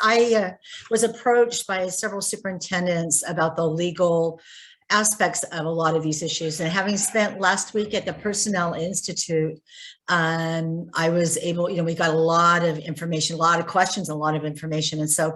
I was approached by several superintendents about the legal aspects of a lot of these issues. And having spent last week at the Personnel Institute, I was able, we got a lot of information, a lot of questions, a lot of information. And so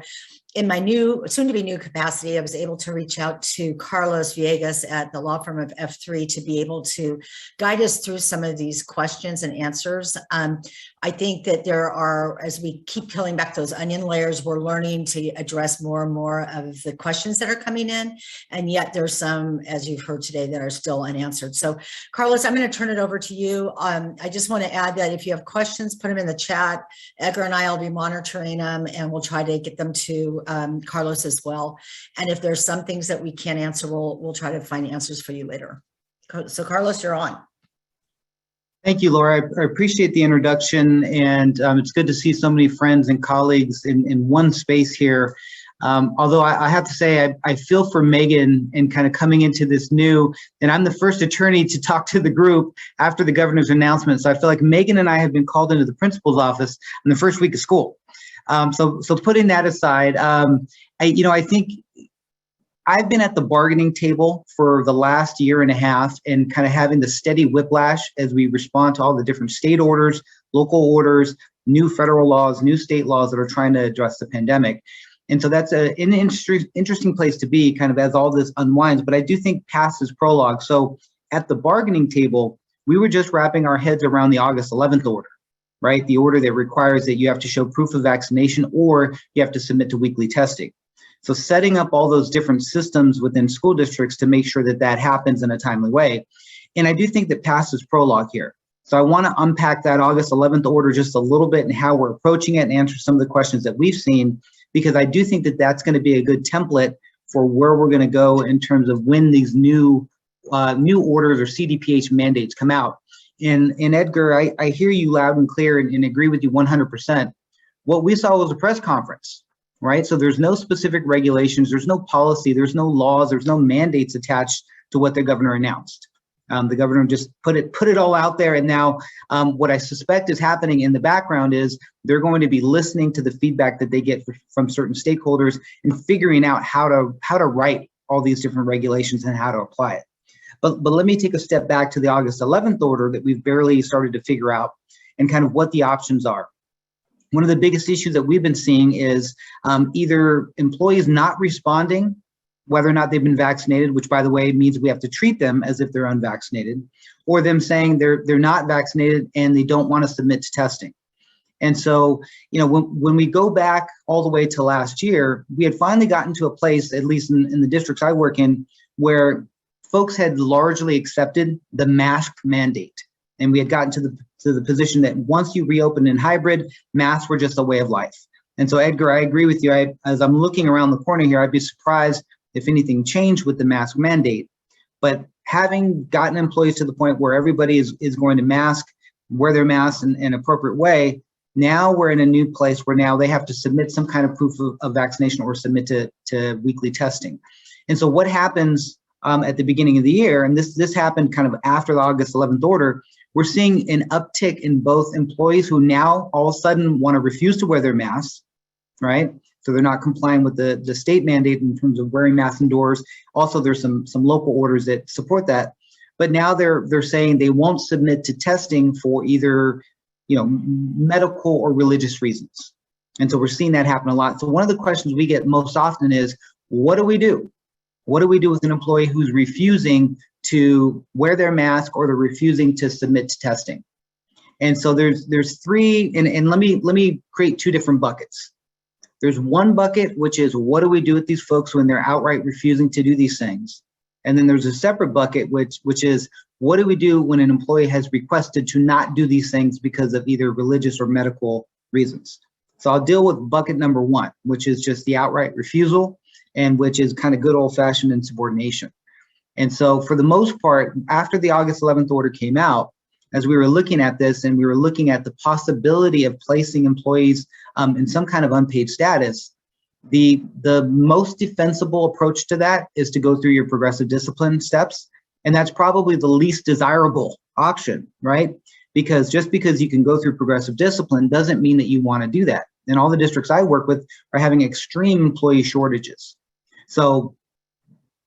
in my soon to be new capacity, I was able to reach out to Carlos Villegas at the law firm of F3 to be able to guide us through some of these questions and answers. I think that there are, as we keep peeling back those onion layers, we're learning to address more and more of the questions that are coming in. And yet there's some, as you've heard today, that are still unanswered. So Carlos, I'm going to turn it over to you. I just want to add that if you have questions, put them in the chat. Edgar and I will be monitoring them, and we'll try to get them to Carlos as well. And if there's some things that we can't answer, we'll try to find answers for you later. So Carlos, you're on. Thank you, Laura. I appreciate the introduction, and it's good to see so many friends and colleagues in one space here. Although I have to say, I feel for Megan in kind of coming into this new, and I'm the first attorney to talk to the group after the governor's announcement. So I feel like Megan and I have been called into the principal's office in the first week of school. So putting that aside, I think I've been at the bargaining table for the last year and a half and kind of having the steady whiplash as we respond to all the different state orders, local orders, new federal laws, new state laws that are trying to address the pandemic. And so that's an interesting place to be kind of as all this unwinds, but I do think past is prologue. So at the bargaining table, we were just wrapping our heads around the August 11th order, right? The order that requires that you have to show proof of vaccination or you have to submit to weekly testing. So setting up all those different systems within school districts to make sure that that happens in a timely way. And I do think that past is prologue here. So I want to unpack that August 11th order just a little bit and how we're approaching it and answer some of the questions that we've seen, because I do think that that's going to be a good template for where we're going to go in terms of when these new orders or CDPH mandates come out. And Edgar, I hear you loud and clear and agree with you 100%. What we saw was a press conference, right? So there's no specific regulations, there's no policy, there's no laws, there's no mandates attached to what the governor announced. The governor just put it all out there, and now what I suspect is happening in the background is they're going to be listening to the feedback that they get from certain stakeholders and figuring out how to write all these different regulations and how to apply it. But let me take a step back to the August 11th order that we've barely started to figure out and kind of what the options are. One of the biggest issues that we've been seeing is either employees not responding, whether or not they've been vaccinated, which by the way means we have to treat them as if they're unvaccinated, or them saying they're not vaccinated and they don't want to submit to testing. And so, when we go back all the way to last year, we had finally gotten to a place, at least in the districts I work in, where folks had largely accepted the mask mandate. And we had gotten to the position that once you reopen in hybrid, masks were just a way of life. And so, Edgar, I agree with you. As I'm looking around the corner here, I'd be surprised if anything changed with the mask mandate. But having gotten employees to the point where everybody is going to wear their masks in an appropriate way, now we're in a new place where now they have to submit some kind of proof of vaccination or submit to weekly testing. And so what happens at the beginning of the year, and this happened kind of after the August 11th order, we're seeing an uptick in both employees who now all of a sudden want to refuse to wear their masks, right? So they're not complying with the state mandate in terms of wearing masks indoors. Also, there's some local orders that support that. But now they're saying they won't submit to testing for either medical or religious reasons. And so we're seeing that happen a lot. So one of the questions we get most often is, what do we do? What do we do with an employee who's refusing to wear their mask or they're refusing to submit to testing? And so there's three, and let me create two different buckets. There's one bucket, which is what do we do with these folks when they're outright refusing to do these things? And then there's a separate bucket, which is what do we do when an employee has requested to not do these things because of either religious or medical reasons? So I'll deal with bucket number one, which is just the outright refusal, and which is kind of good old-fashioned insubordination. And so for the most part, after the August 11th order came out, as we were looking at this and we were looking at the possibility of placing employees in some kind of unpaid status, the most defensible approach to that is to go through your progressive discipline steps. And that's probably the least desirable option, right? Because just because you can go through progressive discipline doesn't mean that you want to do that. and all the districts I work with are having extreme employee shortages. So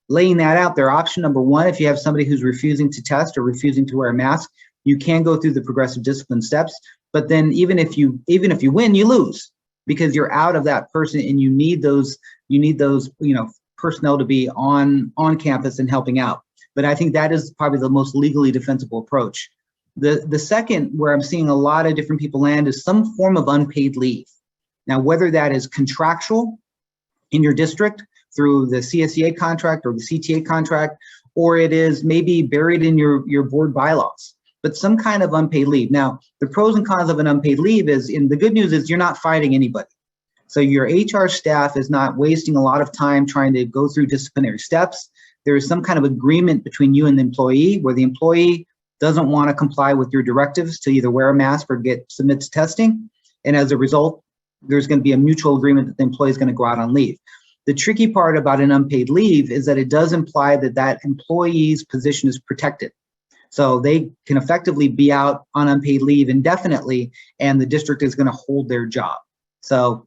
laying that out there, option number one, if you have somebody who's refusing to test or refusing to wear a mask, you can go through the progressive discipline steps. But then even if you win, you lose, because you're out of that person, and you need those personnel to be on campus and helping out. But I think that is probably the most legally defensible approach. The second, where I'm seeing a lot of different people land, is some form of unpaid leave. Now, whether that is contractual in your district through the CSEA contract or the CTA contract, or it is maybe buried in your board bylaws, but some kind of unpaid leave. Now, the pros and cons of an unpaid leave is, the good news is you're not fighting anybody. So your HR staff is not wasting a lot of time trying to go through disciplinary steps. There is some kind of agreement between you and the employee, where the employee doesn't want to comply with your directives to either wear a mask or submit to testing. And as a result, there's going to be a mutual agreement that the employee is going to go out on leave. The tricky part about an unpaid leave is that it does imply that that employee's position is protected. So they can effectively be out on unpaid leave indefinitely, and the district is going to hold their job. So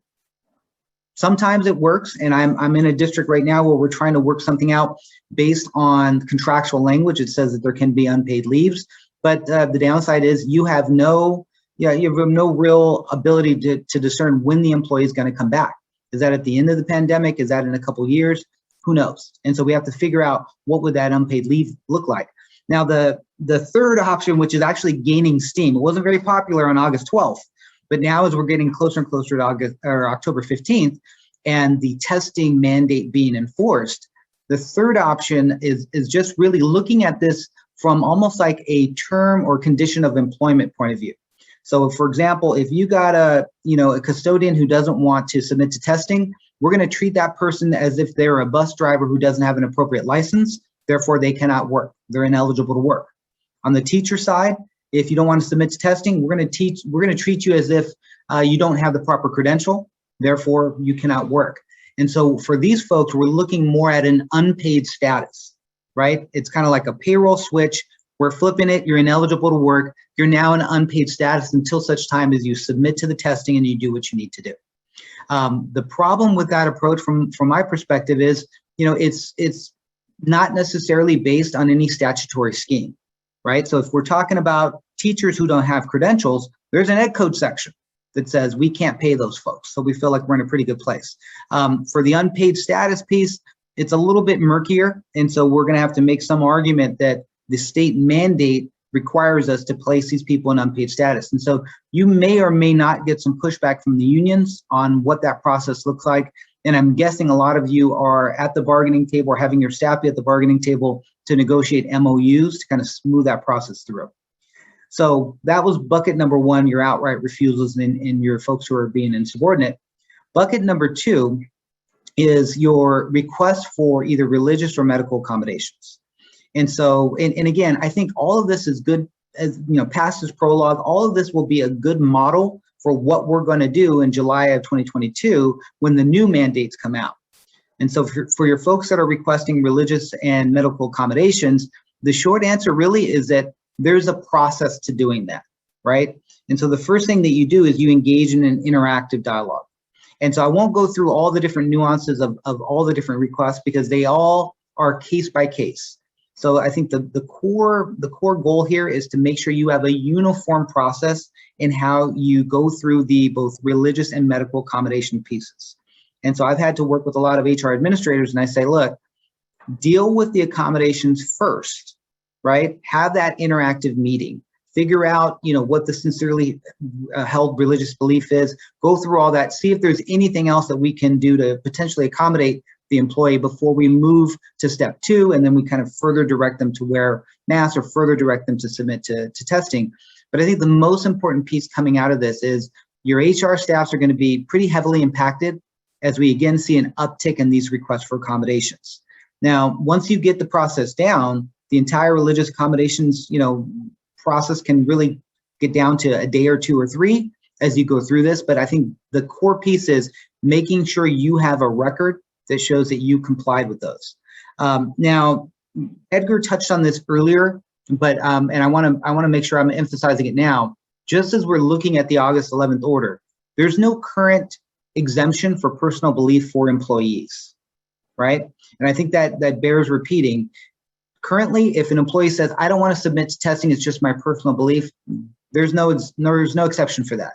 sometimes it works, and I'm in a district right now where we're trying to work something out based on contractual language. It says that there can be unpaid leaves, but the downside is you have no real ability to discern when the employee is going to come back. Is that at the end of the pandemic? Is that in a couple of years? Who knows? And so we have to figure out what would that unpaid leave look like. Now, the third option, which is actually gaining steam, it wasn't very popular on August 12th, but now as we're getting closer and closer to October 15th, and the testing mandate being enforced, the third option is just really looking at this from almost like a term or condition of employment point of view. So, for example, if you got a custodian who doesn't want to submit to testing, we're going to treat that person as if they're a bus driver who doesn't have an appropriate license. Therefore, they cannot work. They're ineligible to work. On the teacher side, if you don't want to submit to testing, we're going to treat you as if you don't have the proper credential. Therefore, you cannot work. And so for these folks, we're looking more at an unpaid status, right? It's kind of like a payroll switch. We're flipping it. You're ineligible to work. You're now in unpaid status until such time as you submit to the testing and you do what you need to do. The problem with that approach, from my perspective, is it's not necessarily based on any statutory scheme, right? So if we're talking about teachers who don't have credentials, there's an ed code section that says we can't pay those folks. So we feel like we're in a pretty good place. For the unpaid status piece, it's a little bit murkier. And so we're going to have to make some argument that the state mandate requires us to place these people in unpaid status. And so you may or may not get some pushback from the unions on what that process looks like. And I'm guessing a lot of you are at the bargaining table or having your staff be at the bargaining table to negotiate MOUs to kind of smooth that process through. So that was bucket number one, your outright refusals and your folks who are being insubordinate. Bucket number two is your request for either religious or medical accommodations. And so, and again, I think all of this is good, as past this prologue, all of this will be a good model for what we're going to do in July of 2022 when the new mandates come out. And so for your folks that are requesting religious and medical accommodations, the short answer really is that there's a process to doing that, right? And so the first thing that you do is you engage in an interactive dialogue. And so I won't go through all the different nuances of all the different requests, because they all are case by case. So I think the core goal here is to make sure you have a uniform process in how you go through the both religious and medical accommodation pieces. And so I've had to work with a lot of HR administrators, and I say, look, deal with the accommodations first, right? Have that interactive meeting. Figure out, what the sincerely held religious belief is. Go through all that. See if there's anything else that we can do to potentially accommodate the employee before we move to step two, and then we kind of further direct them to wear masks or further direct them to submit to testing. But I think the most important piece coming out of this is your HR staffs are going to be pretty heavily impacted as we again see an uptick in these requests for accommodations. Now, once you get the process down, the entire religious accommodations, process can really get down to a day or two or three as you go through this. But I think the core piece is making sure you have a record that shows that you complied with those. Now, Edgar touched on this earlier, but and I want to make sure I'm emphasizing it now. Just as we're looking at the August 11th order, there's no current exemption for personal belief for employees, right? And I think that bears repeating. Currently, if an employee says, I don't want to submit to testing, it's just my personal belief, there's no exception for that.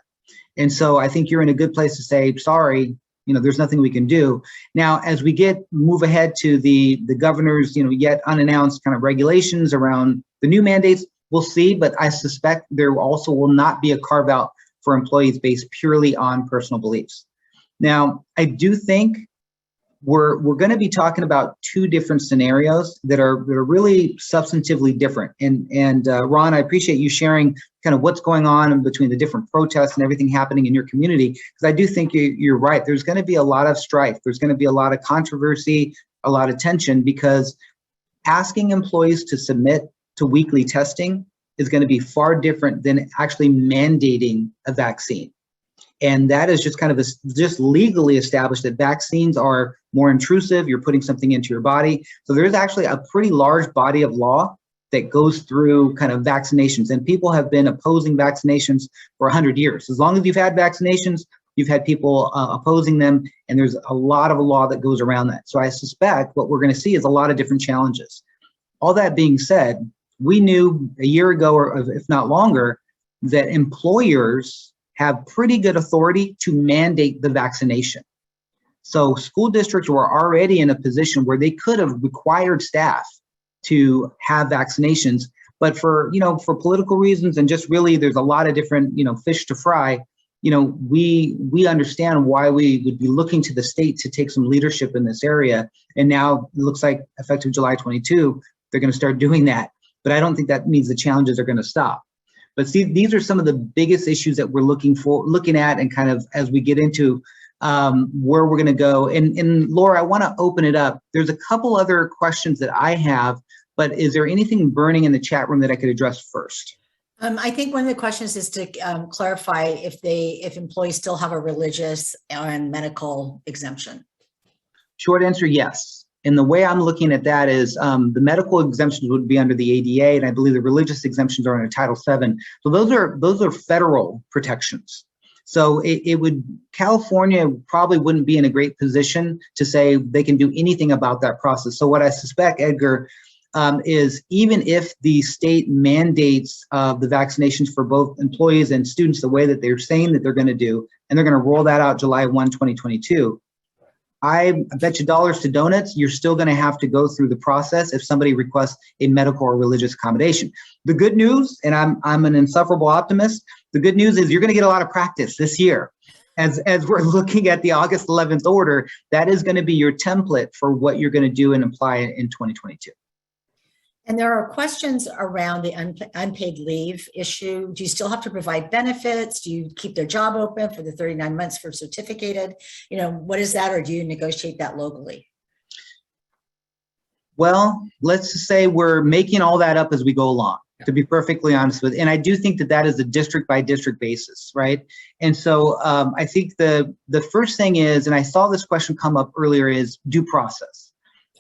And so I think you're in a good place to say, sorry, there's nothing we can do. Now, as we move ahead to the governor's, yet unannounced kind of regulations around the new mandates, we'll see, but I suspect there also will not be a carve out for employees based purely on personal beliefs. Now, I do think we're going to be talking about two different scenarios that are really substantively different. And Ron, I appreciate you sharing kind of what's going on in between the different protests and everything happening in your community, because I do think you're right. There's going to be a lot of strife. There's going to be a lot of controversy, a lot of tension, because asking employees to submit to weekly testing is going to be far different than actually mandating a vaccine. And that is just kind of just legally established that vaccines are more intrusive. You're putting something into your body. So there's actually a pretty large body of law that goes through kind of vaccinations. And people have been opposing vaccinations for 100 years. As long as you've had vaccinations, you've had people opposing them. And there's a lot of law that goes around that. So I suspect what we're going to see is a lot of different challenges. All that being said, we knew a year ago, or if not longer, that employers have pretty good authority to mandate the vaccination. So school districts were already in a position where they could have required staff to have vaccinations, but for political reasons and just really there's a lot of different fish to fry. We understand why we would be looking to the state to take some leadership in this area, and now it looks like effective July 22, they're going to start doing that. But I don't think that means the challenges are going to stop. But see, these are some of the biggest issues that we're looking at, and kind of as we get into where we're going to go. And Laura, I want to open it up. There's a couple other questions that I have, but is there anything burning in the chat room that I could address first? I think one of the questions is to clarify if employees still have a religious and medical exemption. Short answer, yes. And the way I'm looking at that is the medical exemptions would be under the ADA, and I believe the religious exemptions are under Title VII. So those are federal protections. So California probably wouldn't be in a great position to say they can do anything about that process. So what I suspect, Edgar, is even if the state mandates the vaccinations for both employees and students the way that they're saying that they're going to do, and they're going to roll that out July 1, 2022, I bet you dollars to donuts, you're still going to have to go through the process if somebody requests a medical or religious accommodation. The good news, and I'm an insufferable optimist, the good news is you're going to get a lot of practice this year. As we're looking at the August 11th order, that is going to be your template for what you're going to do and apply in 2022. And there are questions around the unpaid leave issue. Do you still have to provide benefits? Do you keep their job open for the 39 months for certificated? What is that, or do you negotiate that locally? Well, let's just say we're making all that up as we go along, to be perfectly honest with. And I do think that is a district by district basis, right? And so I think the first thing is, and I saw this question come up earlier, is due process.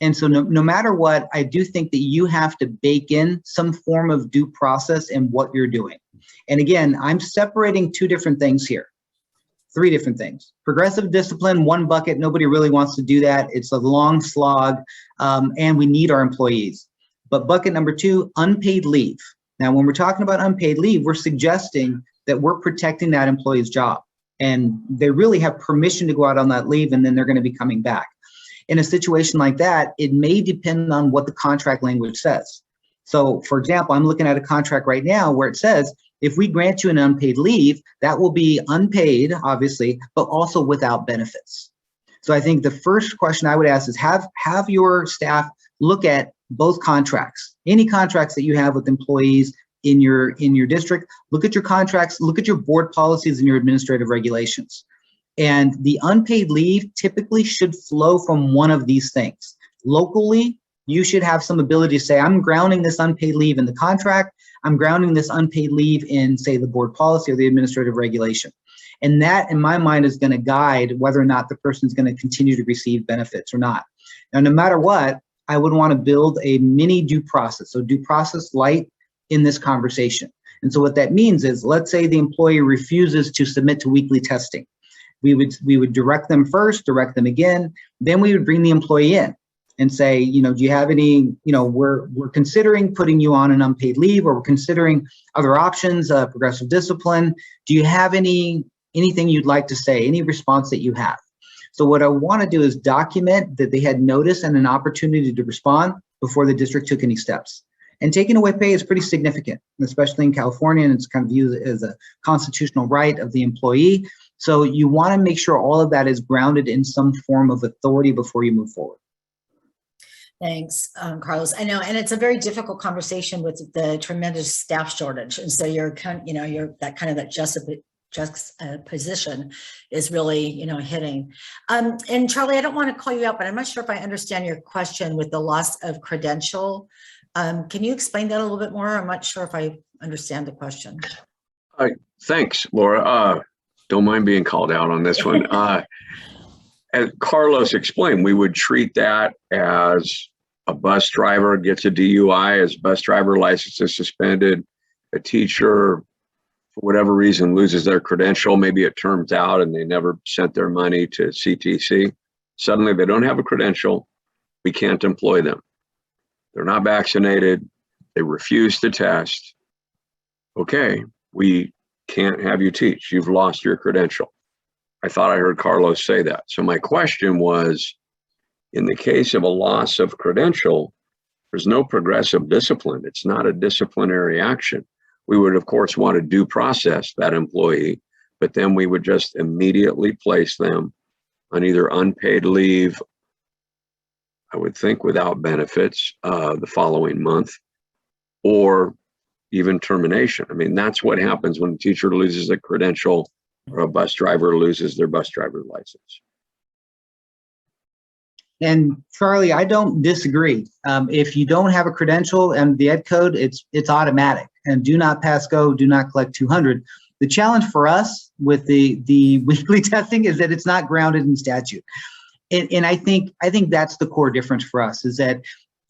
And so no matter what, I do think that you have to bake in some form of due process in what you're doing. And again, I'm separating two different things here, three different things. Progressive discipline, one bucket, nobody really wants to do that. It's a long slog, and we need our employees. But bucket number two, unpaid leave. Now, when we're talking about unpaid leave, we're suggesting that we're protecting that employee's job. And they really have permission to go out on that leave, and then they're going to be coming back. In a situation like that, it may depend on what the contract language says. So, for example, I'm looking at a contract right now where it says, if we grant you an unpaid leave, that will be unpaid, obviously, but also without benefits. So I think the first question I would ask is have your staff look at both contracts, any contracts that you have with employees in your district. Look at your contracts, look at your board policies and your administrative regulations. And the unpaid leave typically should flow from one of these things. Locally, you should have some ability to say, I'm grounding this unpaid leave in the contract. I'm grounding this unpaid leave in, say, the board policy or the administrative regulation. And that, in my mind, is going to guide whether or not the person's going to continue to receive benefits or not. Now, no matter what, I would want to build a mini due process. So due process light in this conversation. And so what that means is, let's say the employee refuses to submit to weekly testing. We would direct them first, direct them again, then we would bring the employee in and say, do you have any, we're considering putting you on an unpaid leave, or we're considering other options, progressive discipline. Do you have anything you'd like to say, any response that you have? So what I want to do is document that they had notice and an opportunity to respond before the district took any steps. And taking away pay is pretty significant, especially in California, and it's kind of viewed as a constitutional right of the employee. So you want to make sure all of that is grounded in some form of authority before you move forward. Thanks, Carlos. I know, and it's a very difficult conversation with the tremendous staff shortage. And so you're that juxtaposition is really, hitting. And Charlie, I don't want to call you out, but I'm not sure if I understand your question with the loss of credential. Can you explain that a little bit more? I'm not sure if I understand the question. Thanks, Laura. Don't mind being called out on this one. As Carlos explained, we would treat that as a bus driver gets a DUI, as bus driver license is suspended, a teacher, for whatever reason, loses their credential. Maybe it turns out and they never sent their money to CTC. Suddenly they don't have a credential. We can't employ them. They're not vaccinated. They refuse to test. Okay, we can't have you teach. You've lost your credential. I thought I heard Carlos say that. So my question was, in the case of a loss of credential, there's no progressive discipline. It's not a disciplinary action. We would, of course, want to due process that employee, but then we would just immediately place them on either unpaid leave, I would think without benefits, the following month, or even termination. I mean, that's what happens when a teacher loses a credential or a bus driver loses their bus driver license. And Charlie, I don't disagree. If you don't have a credential and the ed code, it's automatic. And do not pass go, do not collect 200. The challenge for us with the weekly testing is that it's not grounded in statute. And I think that's the core difference for us, is that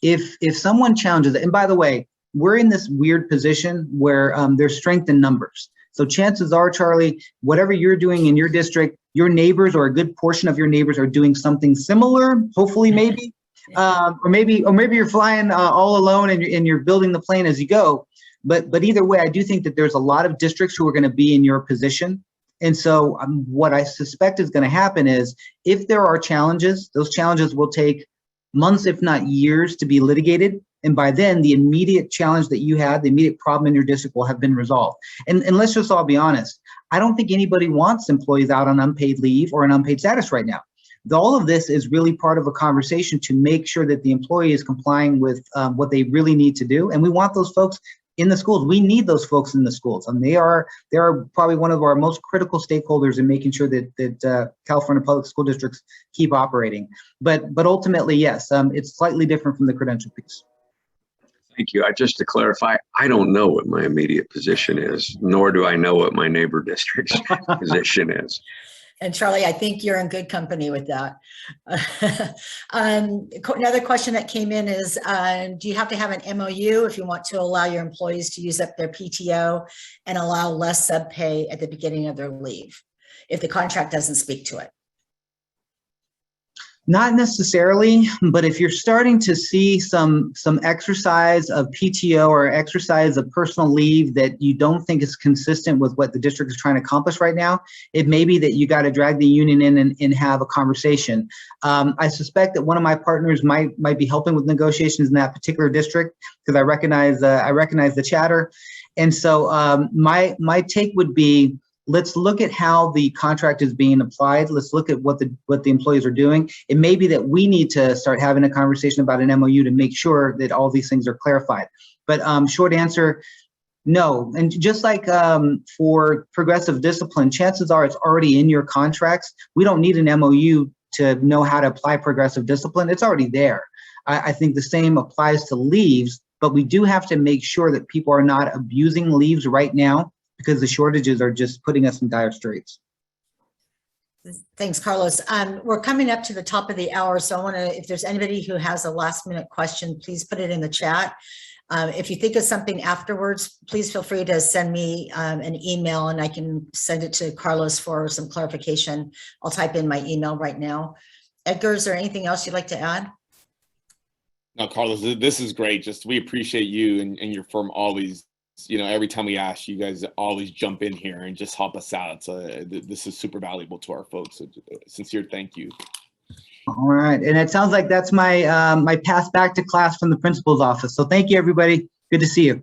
if someone challenges it, and by the way, we're in this weird position where there's strength in numbers. So chances are, Charlie, whatever you're doing in your district, your neighbors or a good portion of your neighbors are doing something similar, hopefully, maybe, or maybe you're flying all alone and you're building the plane as you go. But either way, I do think that there's a lot of districts who are going to be in your position. And so what I suspect is going to happen is, if there are challenges, those challenges will take months, if not years, to be litigated. And by then, the immediate challenge that you had, the immediate problem in your district will have been resolved. And let's just all be honest. I don't think anybody wants employees out on unpaid leave or an unpaid status right now. All of this is really part of a conversation to make sure that the employee is complying with what they really need to do. And we want those folks in the schools. We need those folks in the schools. And they are probably one of our most critical stakeholders in making sure that California public school districts keep operating. But ultimately, yes, it's slightly different from the credential piece. Thank you. Just to clarify, I don't know what my immediate position is, nor do I know what my neighbor district's position is. And Charlie, I think you're in good company with that. Another question that came in is, do you have to have an MOU if you want to allow your employees to use up their PTO and allow less sub pay at the beginning of their leave if the contract doesn't speak to it? Not necessarily, but if you're starting to see some exercise of PTO or exercise of personal leave that you don't think is consistent with what the district is trying to accomplish right now, it may be that you got to drag the union in and have a conversation. I suspect that one of my partners might be helping with negotiations in that particular district, because I recognize the chatter. And so my take would be, let's look at how the contract is being applied. Let's look at what the employees are doing. It may be that we need to start having a conversation about an MOU to make sure that all these things are clarified. But short answer, no. And just like for progressive discipline, chances are it's already in your contracts. We don't need an MOU to know how to apply progressive discipline. It's already there. I think the same applies to leaves, but we do have to make sure that people are not abusing leaves right now, because the shortages are just putting us in dire straits. Thanks, Carlos. We're coming up to the top of the hour, so I want to, if there's anybody who has a last minute question, please put it in the chat. If you think of something afterwards, please feel free to send me an email and I can send it to Carlos for some clarification. I'll type in my email right now. Edgar, is there anything else you'd like to add? No, Carlos, this is great. Just we appreciate you and your firm always, you know, every time we ask, you guys always jump in here and just help us out. So this is super valuable to our folks. So sincere thank you. All right, and it sounds like that's my my path back to class from the principal's office. So thank you, everybody. Good to see you.